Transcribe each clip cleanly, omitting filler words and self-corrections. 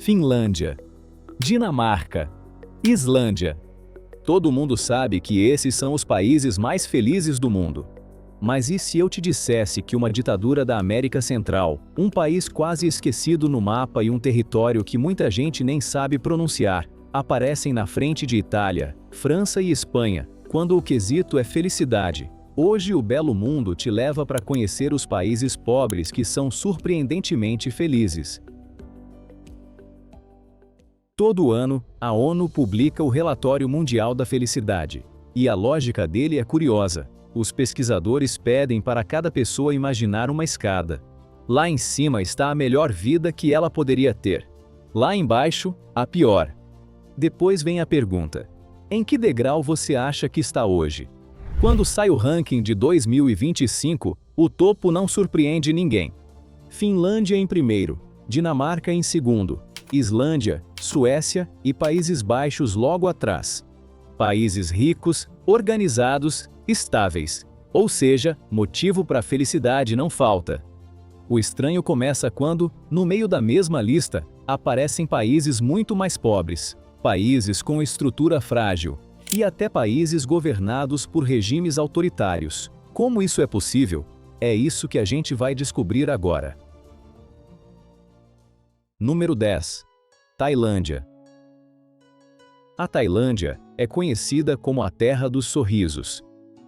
Finlândia, Dinamarca, Islândia. Todo mundo sabe que esses são os países mais felizes do mundo. Mas e se eu te dissesse que uma ditadura da América Central, um país quase esquecido no mapa e um território que muita gente nem sabe pronunciar, aparecem na frente de Itália, França e Espanha, quando o quesito é felicidade? Hoje o belo mundo te leva para conhecer os países pobres que são surpreendentemente felizes. Todo ano, a ONU publica o Relatório Mundial da Felicidade. E a lógica dele é curiosa. Os pesquisadores pedem para cada pessoa imaginar uma escada. Lá em cima está a melhor vida que ela poderia ter. Lá embaixo, a pior. Depois vem a pergunta: em que degrau você acha que está hoje? Quando sai o ranking de 2025, o topo não surpreende ninguém. Finlândia em primeiro, Dinamarca em segundo, Islândia, Suécia e Países Baixos logo atrás. Países ricos, organizados, estáveis. Ou seja, motivo para felicidade não falta. O estranho começa quando, no meio da mesma lista, aparecem países muito mais pobres, países com estrutura frágil, e até países governados por regimes autoritários. Como isso é possível? É isso que a gente vai descobrir agora. Número 10. Tailândia. A Tailândia é conhecida como a terra dos sorrisos.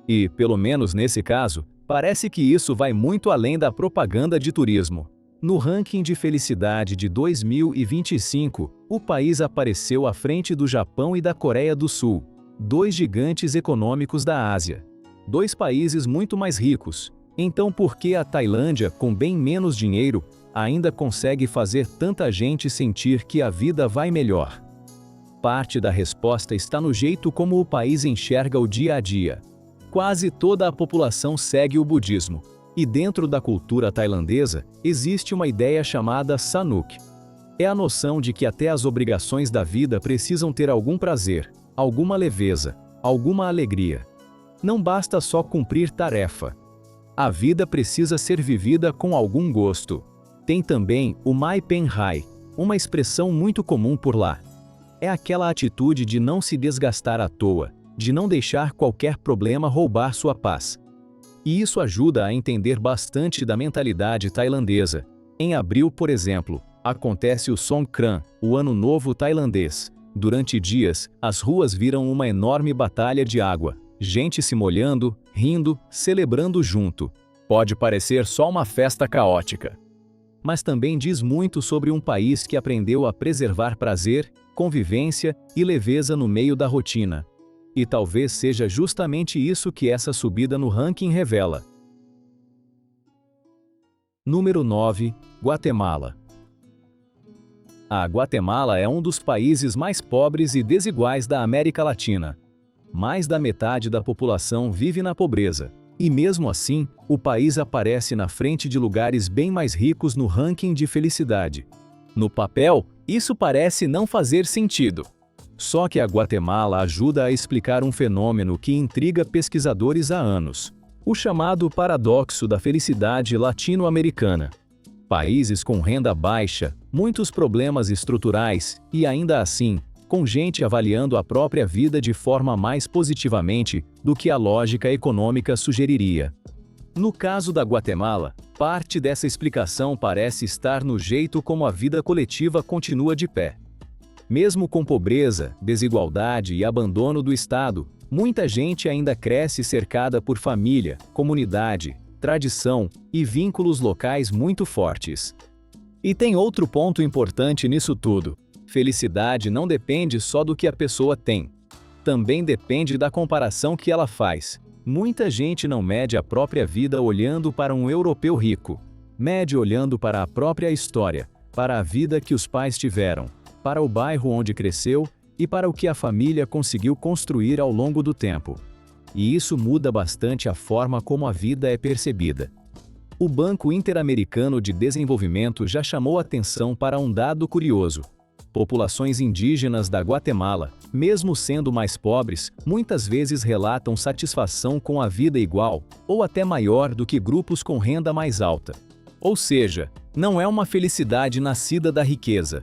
E, pelo menos nesse caso, parece que isso vai muito além da propaganda de turismo. No ranking de felicidade de 2025, o país apareceu à frente do Japão e da Coreia do Sul, dois gigantes econômicos da Ásia. Dois países muito mais ricos. Então por que a Tailândia, com bem menos dinheiro, ainda consegue fazer tanta gente sentir que a vida vai melhor? Parte da resposta está no jeito como o país enxerga o dia a dia. Quase toda a população segue o budismo, e dentro da cultura tailandesa existe uma ideia chamada Sanuk. É a noção de que até as obrigações da vida precisam ter algum prazer, alguma leveza, alguma alegria. Não basta só cumprir tarefa. A vida precisa ser vivida com algum gosto. Tem também o Mai Pen Hai, uma expressão muito comum por lá. É aquela atitude de não se desgastar à toa, de não deixar qualquer problema roubar sua paz. E isso ajuda a entender bastante da mentalidade tailandesa. Em abril, por exemplo, acontece o Songkran, o Ano Novo tailandês. Durante dias, as ruas viram uma enorme batalha de água. Gente se molhando, rindo, celebrando junto. Pode parecer só uma festa caótica. Mas também diz muito sobre um país que aprendeu a preservar prazer, convivência e leveza no meio da rotina. E talvez seja justamente isso que essa subida no ranking revela. Número 9. Guatemala. A Guatemala é um dos países mais pobres e desiguais da América Latina. Mais da metade da população vive na pobreza. E mesmo assim, o país aparece na frente de lugares bem mais ricos no ranking de felicidade. No papel, isso parece não fazer sentido. Só que a Guatemala ajuda a explicar um fenômeno que intriga pesquisadores há anos: o chamado paradoxo da felicidade latino-americana. Países com renda baixa, muitos problemas estruturais e, ainda assim, com gente avaliando a própria vida de forma mais positivamente do que a lógica econômica sugeriria. No caso da Guatemala, parte dessa explicação parece estar no jeito como a vida coletiva continua de pé. Mesmo com pobreza, desigualdade e abandono do Estado, muita gente ainda cresce cercada por família, comunidade, tradição e vínculos locais muito fortes. E tem outro ponto importante nisso tudo: felicidade não depende só do que a pessoa tem. Também depende da comparação que ela faz. Muita gente não mede a própria vida olhando para um europeu rico. Mede olhando para a própria história, para a vida que os pais tiveram, para o bairro onde cresceu e para o que a família conseguiu construir ao longo do tempo. E isso muda bastante a forma como a vida é percebida. O Banco Interamericano de Desenvolvimento já chamou atenção para um dado curioso. Populações indígenas da Guatemala, mesmo sendo mais pobres, muitas vezes relatam satisfação com a vida igual, ou até maior do que grupos com renda mais alta. Ou seja, não é uma felicidade nascida da riqueza.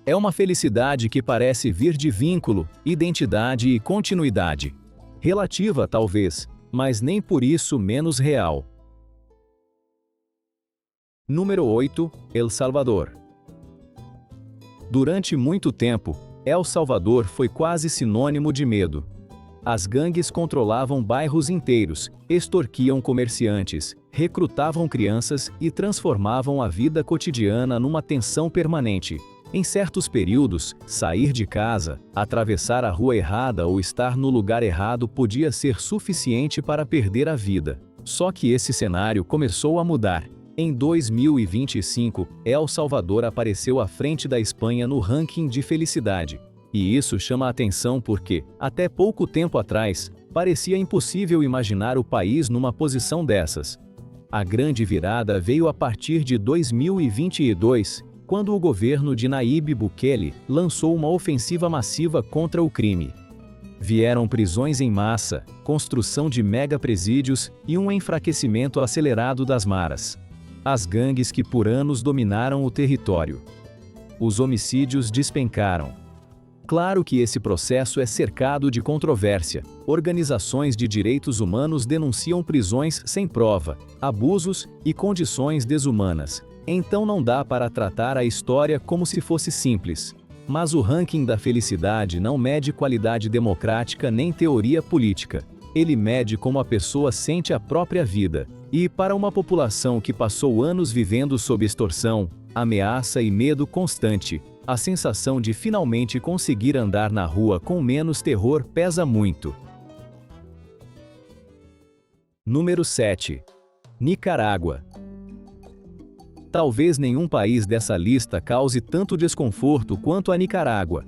É uma felicidade que parece vir de vínculo, identidade e continuidade. Relativa, talvez, mas nem por isso menos real. Número 8. El Salvador. Durante muito tempo, El Salvador foi quase sinônimo de medo. As gangues controlavam bairros inteiros, extorquiam comerciantes, recrutavam crianças e transformavam a vida cotidiana numa tensão permanente. Em certos períodos, sair de casa, atravessar a rua errada ou estar no lugar errado podia ser suficiente para perder a vida. Só que esse cenário começou a mudar. Em 2025, El Salvador apareceu à frente da Espanha no ranking de felicidade. E isso chama a atenção porque, até pouco tempo atrás, parecia impossível imaginar o país numa posição dessas. A grande virada veio a partir de 2022, quando o governo de Nayib Bukele lançou uma ofensiva massiva contra o crime. Vieram prisões em massa, construção de mega-presídios e um enfraquecimento acelerado das maras. As gangues que por anos dominaram o território. Os homicídios despencaram. Claro que esse processo é cercado de controvérsia. Organizações de direitos humanos denunciam prisões sem prova, abusos e condições desumanas. Então não dá para tratar a história como se fosse simples. Mas o ranking da felicidade não mede qualidade democrática nem teoria política. Ele mede como a pessoa sente a própria vida. E para uma população que passou anos vivendo sob extorsão, ameaça e medo constante, a sensação de finalmente conseguir andar na rua com menos terror pesa muito. Número 7. Nicarágua. Talvez nenhum país dessa lista cause tanto desconforto quanto a Nicarágua,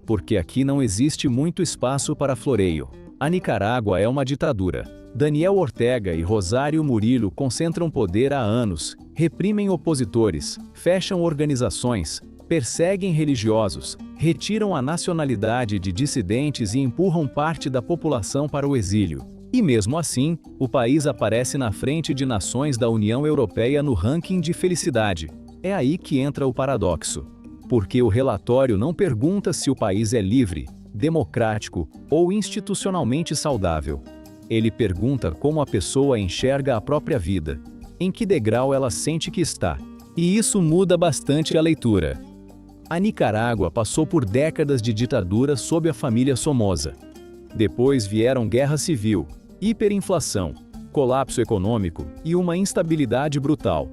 porque aqui não existe muito espaço para floreio. A Nicarágua é uma ditadura. Daniel Ortega e Rosário Murillo concentram poder há anos, reprimem opositores, fecham organizações, perseguem religiosos, retiram a nacionalidade de dissidentes e empurram parte da população para o exílio. E mesmo assim, o país aparece na frente de nações da União Europeia no ranking de felicidade. É aí que entra o paradoxo. Porque o relatório não pergunta se o país é livre, democrático ou institucionalmente saudável. Ele pergunta como a pessoa enxerga a própria vida, em que degrau ela sente que está. E isso muda bastante a leitura. A Nicarágua passou por décadas de ditadura sob a família Somoza. Depois vieram guerra civil, hiperinflação, colapso econômico e uma instabilidade brutal.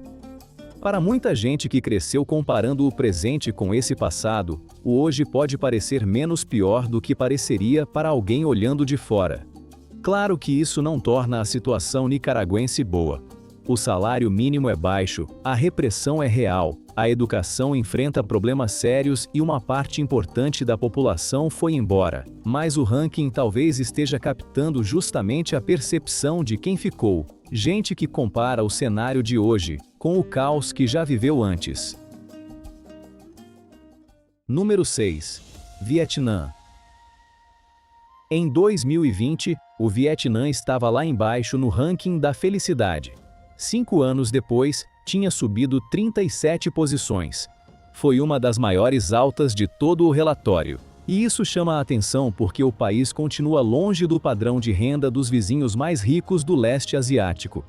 Para muita gente que cresceu comparando o presente com esse passado, o hoje pode parecer menos pior do que pareceria para alguém olhando de fora. Claro que isso não torna a situação nicaragüense boa. O salário mínimo é baixo, a repressão é real, a educação enfrenta problemas sérios e uma parte importante da população foi embora. Mas o ranking talvez esteja captando justamente a percepção de quem ficou, gente que compara o cenário de hoje com o caos que já viveu antes. Número 6. Vietnã. Em 2020, o Vietnã estava lá embaixo no ranking da felicidade. 5 anos depois, tinha subido 37 posições. Foi uma das maiores altas de todo o relatório. E isso chama a atenção porque o país continua longe do padrão de renda dos vizinhos mais ricos do leste asiático.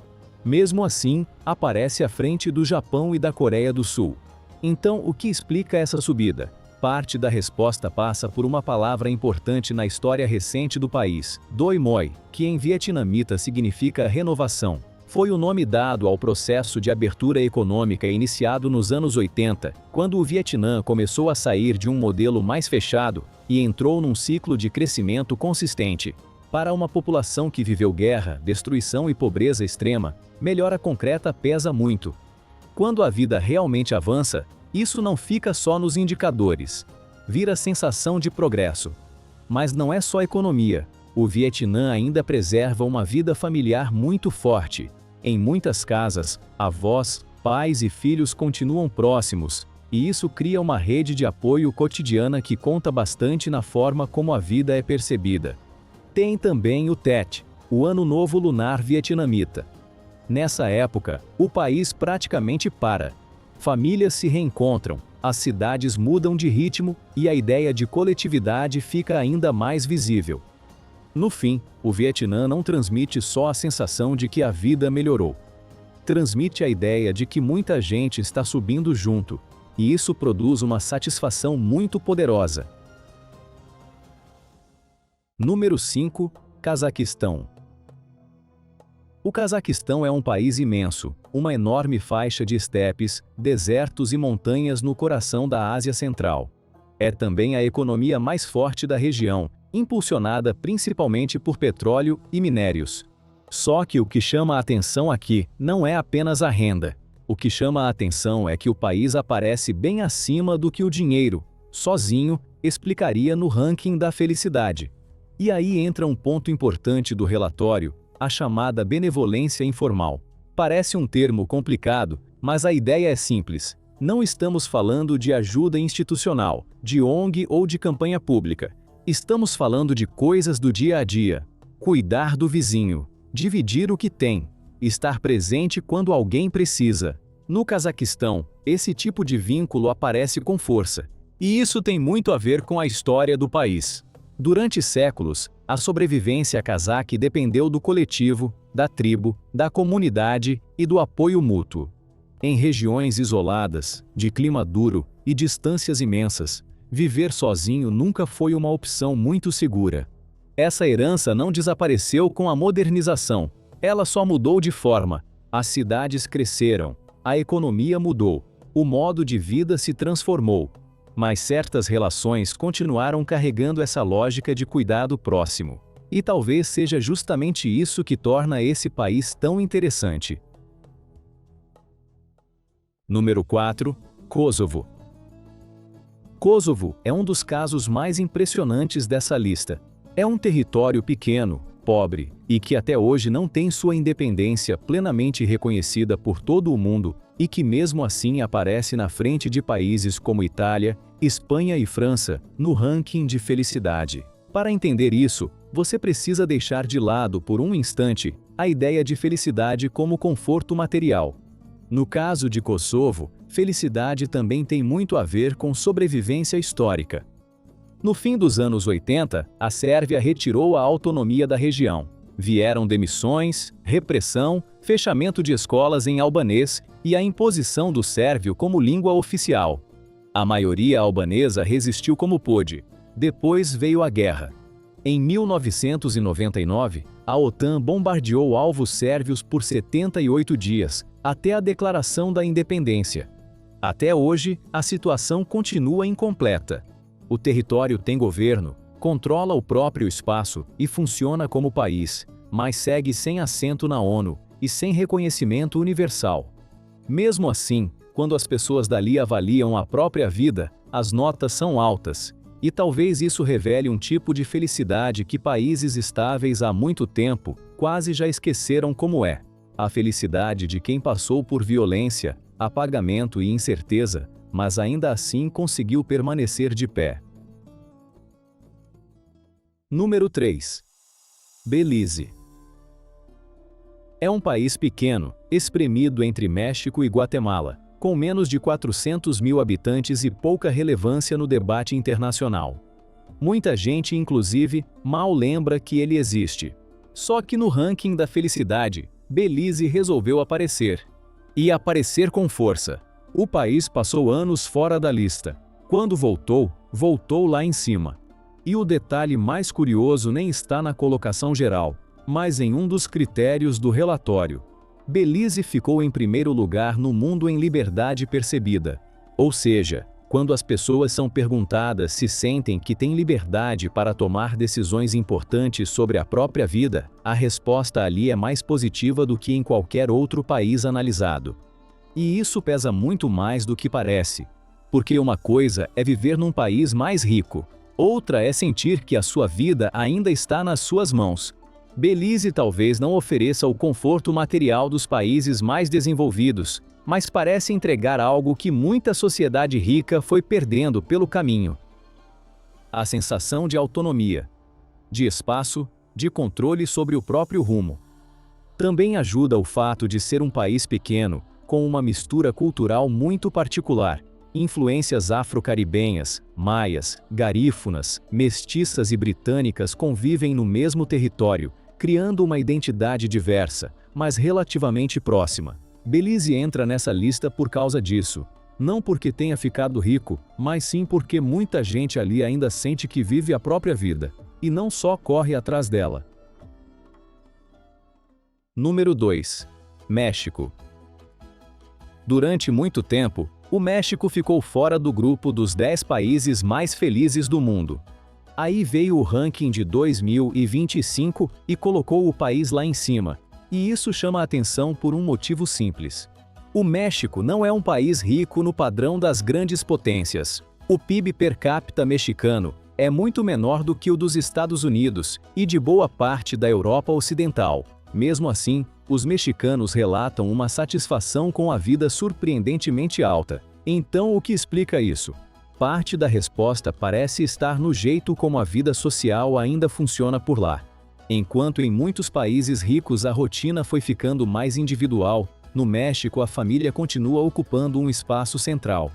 Mesmo assim, aparece à frente do Japão e da Coreia do Sul. Então, o que explica essa subida? Parte da resposta passa por uma palavra importante na história recente do país, Doi Moi, que em vietnamita significa renovação. Foi o nome dado ao processo de abertura econômica iniciado nos anos 80, quando o Vietnã começou a sair de um modelo mais fechado e entrou num ciclo de crescimento consistente. Para uma população que viveu guerra, destruição e pobreza extrema, melhora concreta pesa muito. Quando a vida realmente avança, isso não fica só nos indicadores. Vira sensação de progresso. Mas não é só economia. O Vietnã ainda preserva uma vida familiar muito forte. Em muitas casas, avós, pais e filhos continuam próximos, e isso cria uma rede de apoio cotidiana que conta bastante na forma como a vida é percebida. Tem também o Tet, o Ano Novo Lunar Vietnamita. Nessa época, o país praticamente para. Famílias se reencontram, as cidades mudam de ritmo e a ideia de coletividade fica ainda mais visível. No fim, o Vietnã não transmite só a sensação de que a vida melhorou. Transmite a ideia de que muita gente está subindo junto, e isso produz uma satisfação muito poderosa. Número 5. Cazaquistão. O Cazaquistão é um país imenso, uma enorme faixa de estepes, desertos e montanhas no coração da Ásia Central. É também a economia mais forte da região, impulsionada principalmente por petróleo e minérios. Só que o que chama a atenção aqui não é apenas a renda. O que chama a atenção é que o país aparece bem acima do que o dinheiro, sozinho, explicaria no ranking da felicidade. E aí entra um ponto importante do relatório, a chamada benevolência informal. Parece um termo complicado, mas a ideia é simples. Não estamos falando de ajuda institucional, de ONG ou de campanha pública. Estamos falando de coisas do dia a dia. Cuidar do vizinho, dividir o que tem, estar presente quando alguém precisa. No Cazaquistão, esse tipo de vínculo aparece com força. E isso tem muito a ver com a história do país. Durante séculos, a sobrevivência cazaque dependeu do coletivo, da tribo, da comunidade e do apoio mútuo. Em regiões isoladas, de clima duro e distâncias imensas, viver sozinho nunca foi uma opção muito segura. Essa herança não desapareceu com a modernização, ela só mudou de forma. As cidades cresceram, a economia mudou, o modo de vida se transformou. Mas certas relações continuaram carregando essa lógica de cuidado próximo. E talvez seja justamente isso que torna esse país tão interessante. Número 4. Kosovo. Kosovo é um dos casos mais impressionantes dessa lista. É um território pequeno, pobre, e que até hoje não tem sua independência plenamente reconhecida por todo o mundo, e que mesmo assim aparece na frente de países como Itália, Espanha e França, no ranking de felicidade. Para entender isso, você precisa deixar de lado por um instante a ideia de felicidade como conforto material. No caso de Kosovo, felicidade também tem muito a ver com sobrevivência histórica. No fim dos anos 80, a Sérvia retirou a autonomia da região. Vieram demissões, repressão, fechamento de escolas em albanês e a imposição do sérvio como língua oficial. A maioria albanesa resistiu como pôde. Depois veio a guerra. Em 1999, a OTAN bombardeou alvos sérvios por 78 dias, até a declaração da independência. Até hoje, a situação continua incompleta. O território tem governo, controla o próprio espaço e funciona como país, mas segue sem assento na ONU e sem reconhecimento universal. Mesmo assim, quando as pessoas dali avaliam a própria vida, as notas são altas, e talvez isso revele um tipo de felicidade que países estáveis há muito tempo quase já esqueceram como é. A felicidade de quem passou por violência, apagamento e incerteza, mas ainda assim conseguiu permanecer de pé. Número 3. Belize. É um país pequeno, espremido entre México e Guatemala, com menos de 400 mil habitantes e pouca relevância no debate internacional. Muita gente, inclusive, mal lembra que ele existe. Só que no ranking da felicidade, Belize resolveu aparecer. E aparecer com força. O país passou anos fora da lista. Quando voltou, voltou lá em cima. E o detalhe mais curioso nem está na colocação geral, mas em um dos critérios do relatório. Belize ficou em primeiro lugar no mundo em liberdade percebida. Ou seja, quando as pessoas são perguntadas se sentem que têm liberdade para tomar decisões importantes sobre a própria vida, a resposta ali é mais positiva do que em qualquer outro país analisado. E isso pesa muito mais do que parece. Porque uma coisa é viver num país mais rico, outra é sentir que a sua vida ainda está nas suas mãos. Belize talvez não ofereça o conforto material dos países mais desenvolvidos, mas parece entregar algo que muita sociedade rica foi perdendo pelo caminho. A sensação de autonomia, de espaço, de controle sobre o próprio rumo. Também ajuda o fato de ser um país pequeno, com uma mistura cultural muito particular, Influências afro-caribenhas, maias, garífunas, mestiças e britânicas convivem no mesmo território, criando uma identidade diversa, mas relativamente próxima. Belize entra nessa lista por causa disso. Não porque tenha ficado rico, mas sim porque muita gente ali ainda sente que vive a própria vida, e não só corre atrás dela. Número 2. México. Durante muito tempo, o México ficou fora do grupo dos 10 países mais felizes do mundo. Aí veio o ranking de 2025 e colocou o país lá em cima. E isso chama a atenção por um motivo simples. O México não é um país rico no padrão das grandes potências. O PIB per capita mexicano é muito menor do que o dos Estados Unidos e de boa parte da Europa Ocidental. Mesmo assim, os mexicanos relatam uma satisfação com a vida surpreendentemente alta. Então, o que explica isso? Parte da resposta parece estar no jeito como a vida social ainda funciona por lá. Enquanto em muitos países ricos a rotina foi ficando mais individual, no México a família continua ocupando um espaço central.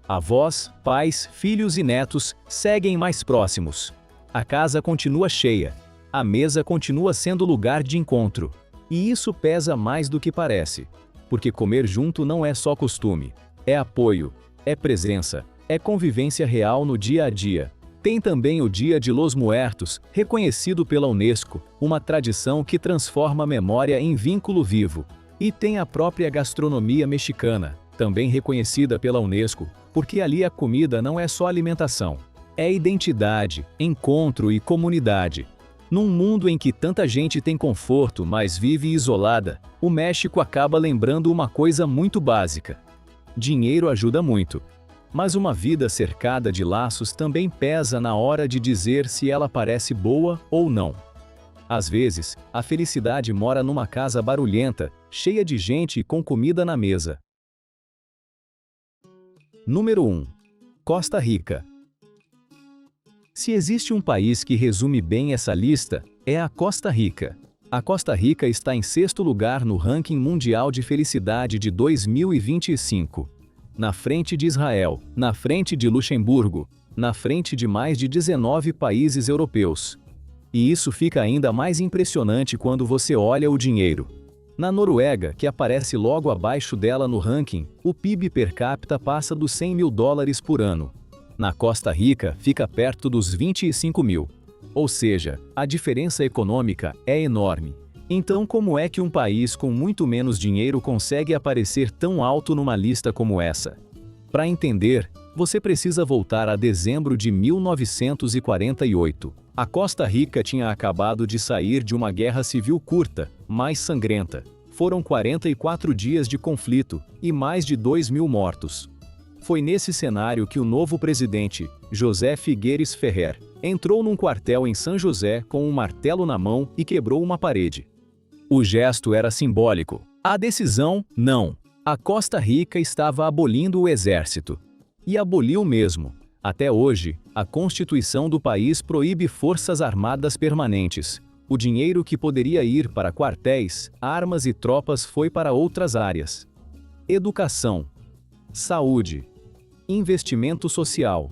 Avós, pais, filhos e netos seguem mais próximos. A casa continua cheia. A mesa continua sendo lugar de encontro. E isso pesa mais do que parece. Porque comer junto não é só costume. É apoio, é presença, é convivência real no dia a dia. Tem também o Dia de los Muertos, reconhecido pela Unesco, uma tradição que transforma a memória em vínculo vivo. E tem a própria gastronomia mexicana, também reconhecida pela Unesco, porque ali a comida não é só alimentação. É identidade, encontro e comunidade. Num mundo em que tanta gente tem conforto, mas vive isolada, o México acaba lembrando uma coisa muito básica. Dinheiro ajuda muito. Mas uma vida cercada de laços também pesa na hora de dizer se ela parece boa ou não. Às vezes, a felicidade mora numa casa barulhenta, cheia de gente e com comida na mesa. Número 1. Costa Rica. Se existe um país que resume bem essa lista, é a Costa Rica. A Costa Rica está em 6º lugar no ranking mundial de felicidade de 2025. Na frente de Israel, na frente de Luxemburgo, na frente de mais de 19 países europeus. E isso fica ainda mais impressionante quando você olha o dinheiro. Na Noruega, que aparece logo abaixo dela no ranking, o PIB per capita passa dos 100 mil dólares por ano. Na Costa Rica, fica perto dos 25 mil. Ou seja, a diferença econômica é enorme. Então, como é que um país com muito menos dinheiro consegue aparecer tão alto numa lista como essa? Para entender, você precisa voltar a dezembro de 1948. A Costa Rica tinha acabado de sair de uma guerra civil curta, mais sangrenta. Foram 44 dias de conflito e mais de 2.000 mortos. Foi nesse cenário que o novo presidente, José Figueres Ferrer, entrou num quartel em São José com um martelo na mão e quebrou uma parede. O gesto era simbólico. A decisão, não. A Costa Rica estava abolindo o exército. E aboliu mesmo. Até hoje, a Constituição do país proíbe forças armadas permanentes. O dinheiro que poderia ir para quartéis, armas e tropas foi para outras áreas. Educação, saúde, investimento social.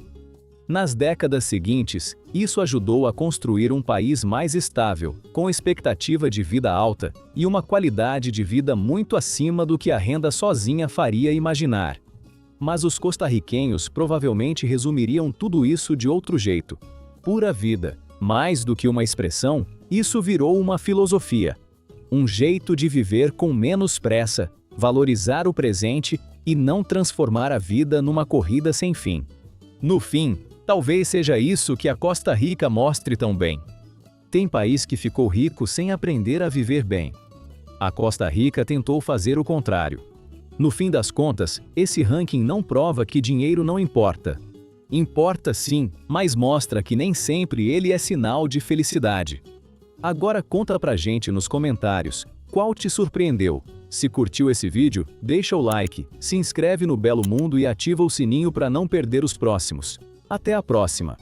Nas décadas seguintes, isso ajudou a construir um país mais estável, com expectativa de vida alta e uma qualidade de vida muito acima do que a renda sozinha faria imaginar. Mas os costarriquenhos provavelmente resumiriam tudo isso de outro jeito. Pura vida. Mais do que uma expressão, isso virou uma filosofia. Um jeito de viver com menos pressa, valorizar o presente e não transformar a vida numa corrida sem fim. No fim, talvez seja isso que a Costa Rica mostre tão bem. Tem país que ficou rico sem aprender a viver bem. A Costa Rica tentou fazer o contrário. No fim das contas, esse ranking não prova que dinheiro não importa. Importa sim, mas mostra que nem sempre ele é sinal de felicidade. Agora conta pra gente nos comentários, qual te surpreendeu? Se curtiu esse vídeo, deixa o like, se inscreve no Belo Mundo e ativa o sininho para não perder os próximos. Até a próxima!